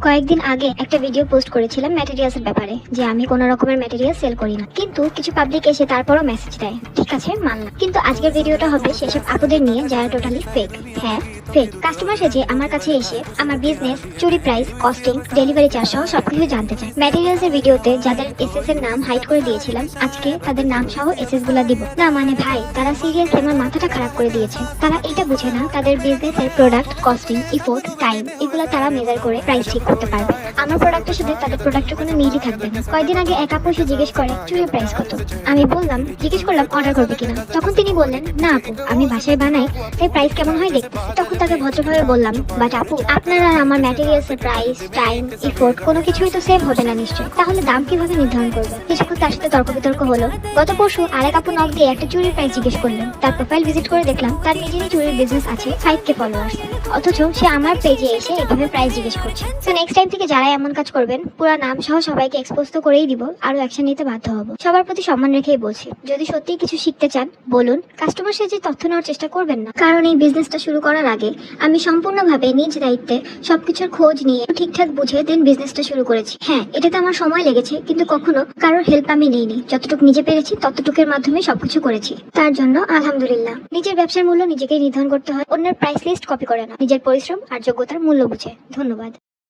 কয়েকদিন আগে একটা ভিডিও পোস্ট করেছিলাম ম্যাটেরিয়ালসের ব্যাপারে, যে আমি কোনো রকমের ম্যাটেরিয়াল সেল করি না, কিন্তু কিছু পাবলিক এসে তারপরও মেসেজ দেয়। ঠিক আছে, মানলাম, কিন্তু আজকের ভিডিওটা হবে সেসব আপুদের নিয়ে যারা টোটালি ফেক। হ্যাঁ, ফেক। কাস্টমার সেজে আমার কাছে এসে আমার বিজনেস, চুরি প্রাইস, কস্টিং, ডেলিভারি চার্জ সহ সবকিছু জানতে চায়। ম্যাটেরিয়ালস এর ভিডিওতে যাদের এসএস এর নাম হাইড করে দিয়েছিলাম, আজকে তাদের নাম সহ এসএস গুলা দিব না। মানে ভাই, তারা সিরিয়াসলি আমার মাথাটা খারাপ করে দিয়েছে। তারা এটা বুঝে না তাদের বিজনেসের প্রোডাক্ট, কস্টিং, ইফোর্ট, টাইম এগুলো তারা মেজার করে প্রাইস ঠিক করতে পারবে। আমার প্রোডাক্টের সাথে তাদের প্রোডাক্টের কোনো মিলই থাকবে না। কয়েকদিন আগে এক আপু এসে জিজ্ঞেস করে চুরির প্রাইস কত। আমি বললাম, জিজ্ঞেস করলাম অর্ডার করবে কিনা। তখন তিনি বললেন, না আপু, আমি বাসায় বানাই, তাই প্রাইস কেমন হয় দেখতেছি। তখন তাকে ভদ্রভাবে বললাম, বাট আপু, আপনার আর আমার ম্যাটেরিয়ালস এর প্রাইস, টাইম, ইফোর্ট কোনো কিছুই তো সেম হবে না নিশ্চয়, তাহলে দাম কিভাবে নির্ধারণ করবে? কিছুক্ষণ তার সাথে তর্ক বিতর্ক হলো। গত পরশু আরেক আপু নক দিয়ে একটা চুরির প্রাইস জিজ্ঞেস করলেন। তার প্রোফাইল ভিজিট করে দেখলাম তার নিজেরই চুরির বিজনেস আছে, 5K ফলোয়ার্স, অথচ সে আমার পেজে এসে এভাবে প্রাইস জিজ্ঞেস করছে। তো নেক্সট টাইম থেকে যারা এমন কাজ করবেন, পুরো নাম সহ সবাইকে এক্সপোজ তো করেই দিব, আরো অ্যাকশন নিতে বাধ্য হব। সবার প্রতি সম্মান রেখেই বলছি, যদি সত্যি কিছু শিখতে চান বলুন, কাস্টমার সেজে তথ্য নেওয়ার চেষ্টা করবেন না। কারণ এই বিজনেসটা শুরু করার আগে আমি সম্পূর্ণভাবে নিজ দায়িত্বে সবকিছুর খোঁজ নিয়ে ঠিকঠাক বুঝে দেন বিজনেসটা শুরু করেছি। হ্যাঁ, এটাতে আমার সময় লেগেছে, কিন্তু কখনো কারোর হেল্প আমি নেইনি। যতটুকু নিজে পেরেছি ততটুকুর মাধ্যমে সবকিছু করেছি, তার জন্য আলহামদুলিল্লাহ। নিজের ব্যবসার মূল্য নিজেকেই নির্ধারণ করতে হয়, অন্যের প্রাইস লিস্ট কপি করে না। নিজের পরিশ্রম আর যোগ্যতার মূল্য বুঝে। ধন্যবাদ।